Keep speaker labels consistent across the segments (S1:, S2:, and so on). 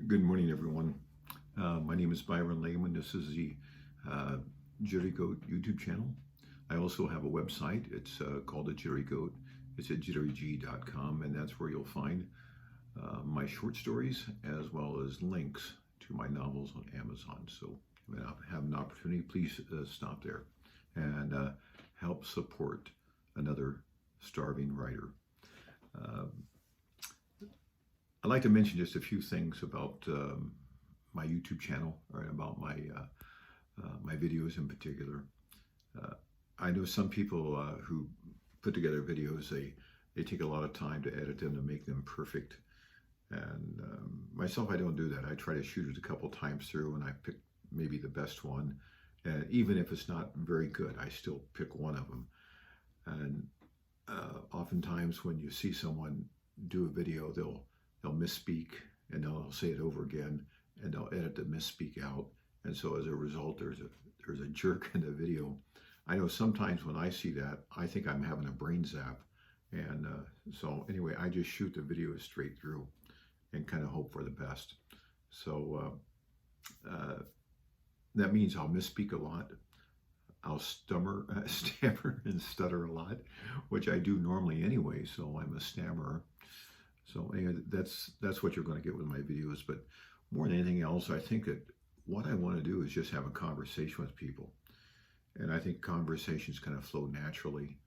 S1: Good morning, everyone. My name is Byron Lehman. This is the uh, Jittery Goat YouTube channel. I also have a website. It's called the Jittery Goat. It's at jitteryg.com, and that's where you'll find my short stories as well as links to my novels on Amazon. So if you have an opportunity, please stop there and help support another starving writer. Uh, I'd like to mention just a few things about my YouTube channel or about my videos in particular. Uh, I know some people who put together videos, they take a lot of time to edit them to make them perfect. And myself, I don't do that. I try to shoot it a couple times through, and I pick maybe the best one. And even if it's not very good, I still pick one of them. And oftentimes, when you see someone do a video, they'll misspeak and they'll say it over again, and they'll edit the misspeak out. And so as a result, there's a jerk in the video. I know sometimes when I see that, I think I'm having a brain zap. And so anyway, I just shoot the video straight through and kind of hope for the best. So that means I'll misspeak a lot. I'll stammer and stutter a lot, which I do normally anyway. So I'm a stammerer. So anyway, that's what you're going to get with my videos. But more than anything else, I think that what I want to do is just have a conversation with people. And I think conversations kind of flow naturally.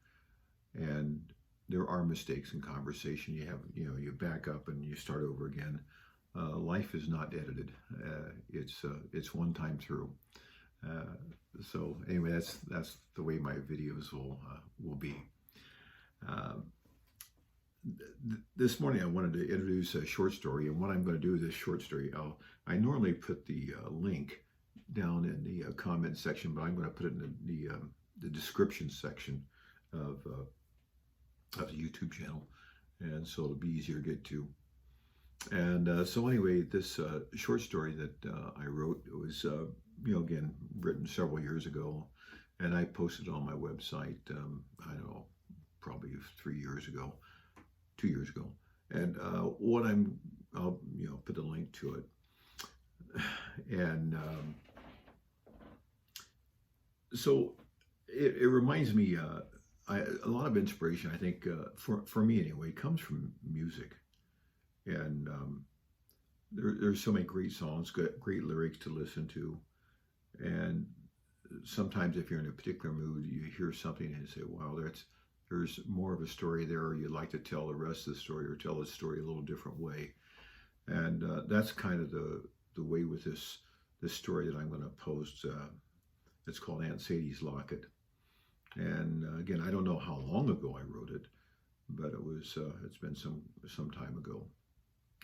S1: And there are mistakes in conversation. You back up and you start over again. Life is not edited. It's one time through. So anyway, that's the way my videos will be. This morning I wanted to introduce a short story, and what I'm going to do with this short story, I normally put the link down in the comment section, but I'm going to put it in the description section of the YouTube channel, and so it'll be easier to get to. And so anyway, this short story that I wrote, it was again written several years ago, and I posted it on my website. I don't know, probably 2 years ago. And I'll put the link to it. And so it reminds me, a lot of inspiration, I think, for me anyway, comes from music. And there's so many great songs, great lyrics to listen to. And sometimes if you're in a particular mood, you hear something and you say, wow, there's more of a story there, or you'd like to tell the rest of the story, or tell the story a little different way. And that's kind of the way with this story that I'm going to post. It's called Aunt Sadie's Locket. And again, I don't know how long ago I wrote it, but it's been some time ago.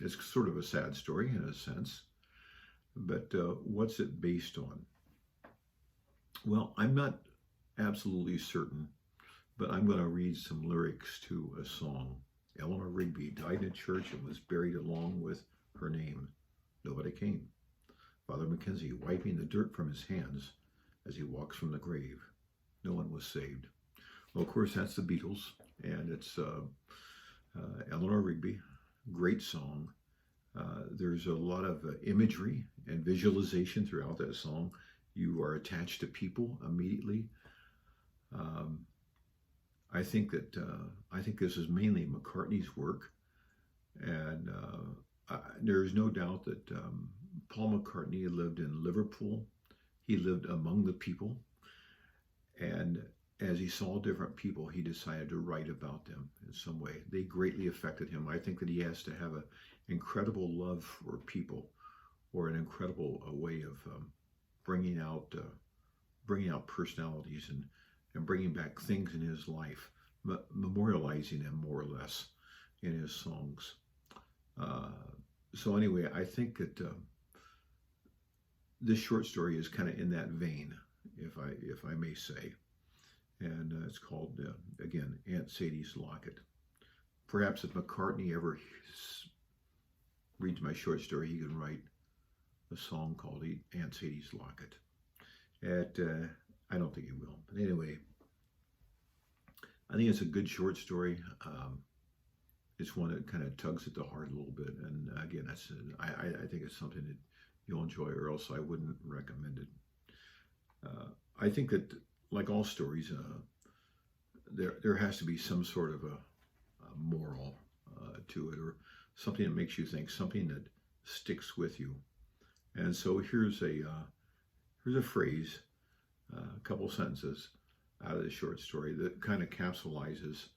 S1: It's sort of a sad story in a sense, but what's it based on? Well, I'm not absolutely certain, but I'm going to read some lyrics to a song. Eleanor Rigby died in a church and was buried along with her name. Nobody came. Father Mackenzie wiping the dirt from his hands as he walks from the grave. No one was saved. Well, of course, that's the Beatles, and it's Eleanor Rigby. Great song. There's a lot of imagery and visualization throughout that song. You are attached to people immediately. I think this is mainly McCartney's work, and there is no doubt that Paul McCartney lived in Liverpool. He lived among the people, and as he saw different people, he decided to write about them in some way. They greatly affected him. I think that he has to have an incredible love for people, or an incredible way of bringing out personalities and bringing back things in his life, memorializing them more or less in his songs. So anyway, I think that this short story is kind of in that vein, if I may say. And it's called, again, Aunt Sadie's Locket. Perhaps if McCartney ever reads my short story, he can write a song called Aunt Sadie's Locket. I don't think he will. But anyway, I think it's a good short story. it's one that kind of tugs at the heart a little bit. And again, I think it's something that you'll enjoy, or else I wouldn't recommend it. I think that, like all stories, there has to be some sort of a moral to it, or something that makes you think, something that sticks with you. And so here's a phrase, a couple sentences out of this short story that kind of capsulizes,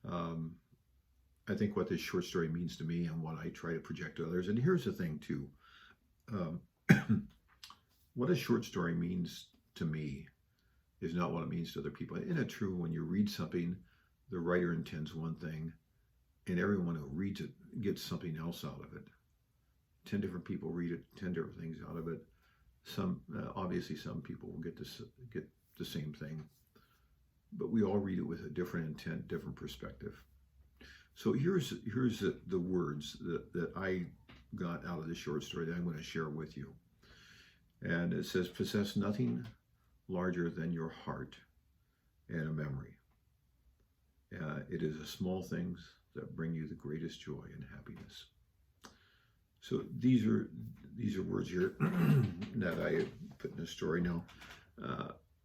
S1: um, I think, what this short story means to me and what I try to project to others. And here's the thing too, um, what a short story means to me is not what it means to other people. Isn't it true, when you read something, the writer intends one thing, and everyone who reads it gets something else out of it? 10 different people read it, 10 different things out of it. Obviously some people will get the same thing, but we all read it with a different intent, different perspective. So here's the words that I got out of the short story that I'm going to share with you. And it says, possess nothing larger than your heart and a memory. It is the small things that bring you the greatest joy and happiness. So these are words here that I put in the story. Now,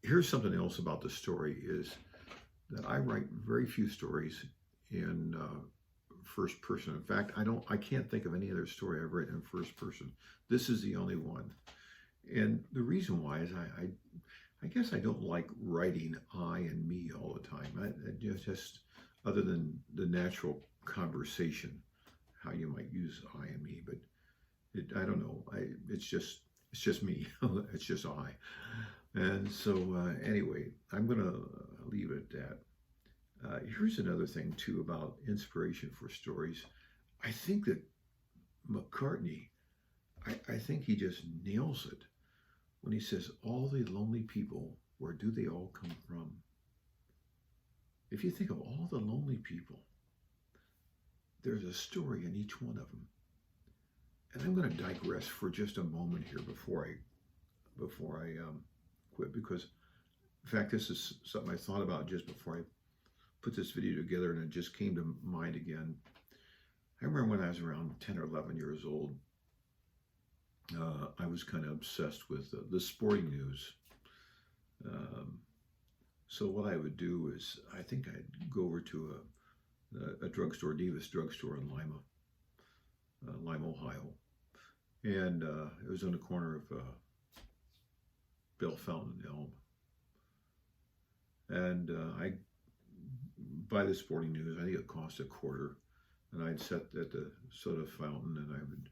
S1: here's something else about the story, is that I write very few stories in first person. In fact, I can't think of any other story I've written in first person. This is the only one. And the reason why is I guess I don't like writing I and me all the time. Just other than the natural conversation, how you might use I and me, but I don't know. It's just me. It's just I. And so anyway, I'm going to leave it at that. Here's another thing too about inspiration for stories. I think that McCartney, I think he just nails it when he says, all the lonely people, where do they all come from? If you think of all the lonely people, there's a story in each one of them. And I'm going to digress for just a moment here before I quit, because in fact, this is something I thought about just before I put this video together, and it just came to mind again. I remember when I was around 10 or 11 years old, I was kind of obsessed with the sporting news. So what I would do is, I think I'd go over to a drugstore, Davis drugstore in Lima, Ohio. And it was on the corner of Bell Fountain and Elm. And I'd buy the sporting news. I think it cost $0.25. And I'd sit at the soda fountain and I would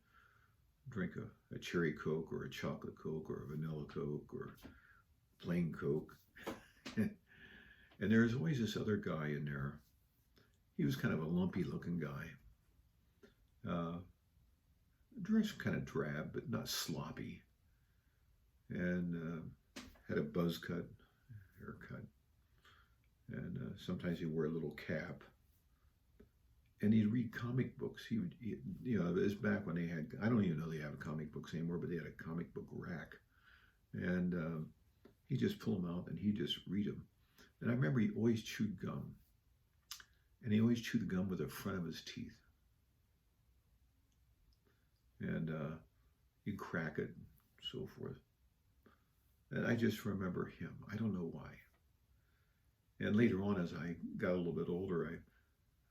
S1: drink a cherry Coke or a chocolate Coke or a vanilla Coke or plain Coke. And there was always this other guy in there. He was kind of a lumpy looking guy. Dressed kind of drab, but not sloppy. And had a buzz cut, haircut. And sometimes he'd wear a little cap. And he'd read comic books. He it was back when they had, I don't even know they have comic books anymore, but they had a comic book rack. And he'd just pull them out and he'd just read them. And I remember he always chewed gum. And he always chewed the gum with the front of his teeth. And he'd crack it, so forth. And I just remember him. I don't know why. And later on, as I got a little bit older,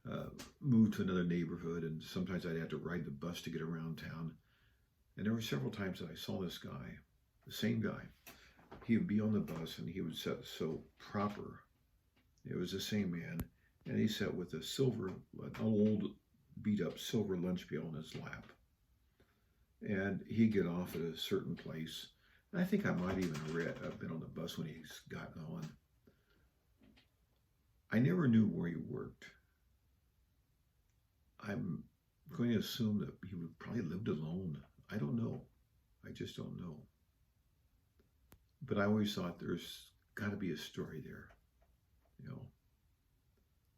S1: I moved to another neighborhood, and sometimes I'd have to ride the bus to get around town. And there were several times that I saw this guy, the same guy. He would be on the bus, and he would sit so proper. It was the same man, and he sat with an old, beat-up silver lunch pail in his lap. And he'd get off at a certain place. And I think I might even have been on the bus when he's gotten on. I never knew where he worked. I'm going to assume that he would probably lived alone. I don't know. I just don't know. But I always thought there's got to be a story there.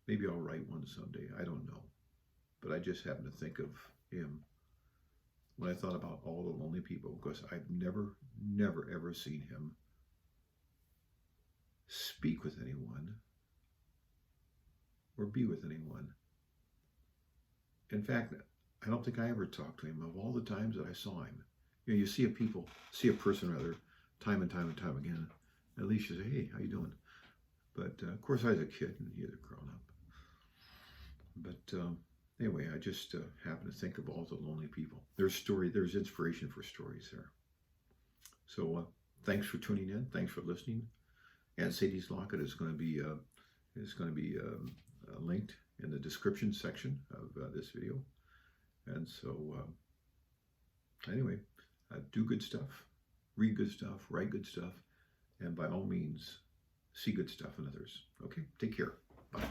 S1: Maybe I'll write one someday. I don't know. But I just happen to think of him when I thought about all the lonely people, because I've never, ever seen him speak with anyone or be with anyone. In fact, I don't think I ever talked to him of all the times that I saw him. You know, you see see a person rather, time and time and time again. At least you say, "Hey, how you doing?" But of course, I was a kid and he had grown up. But anyway, I just happen to think of all the lonely people. There's inspiration for stories there. So thanks for tuning in. Thanks for listening. And Sadie's Locket is going to be linked in the description section of this video. And so anyway, do good stuff, read good stuff, write good stuff, and by all means, see good stuff in others. Okay, take care. Bye.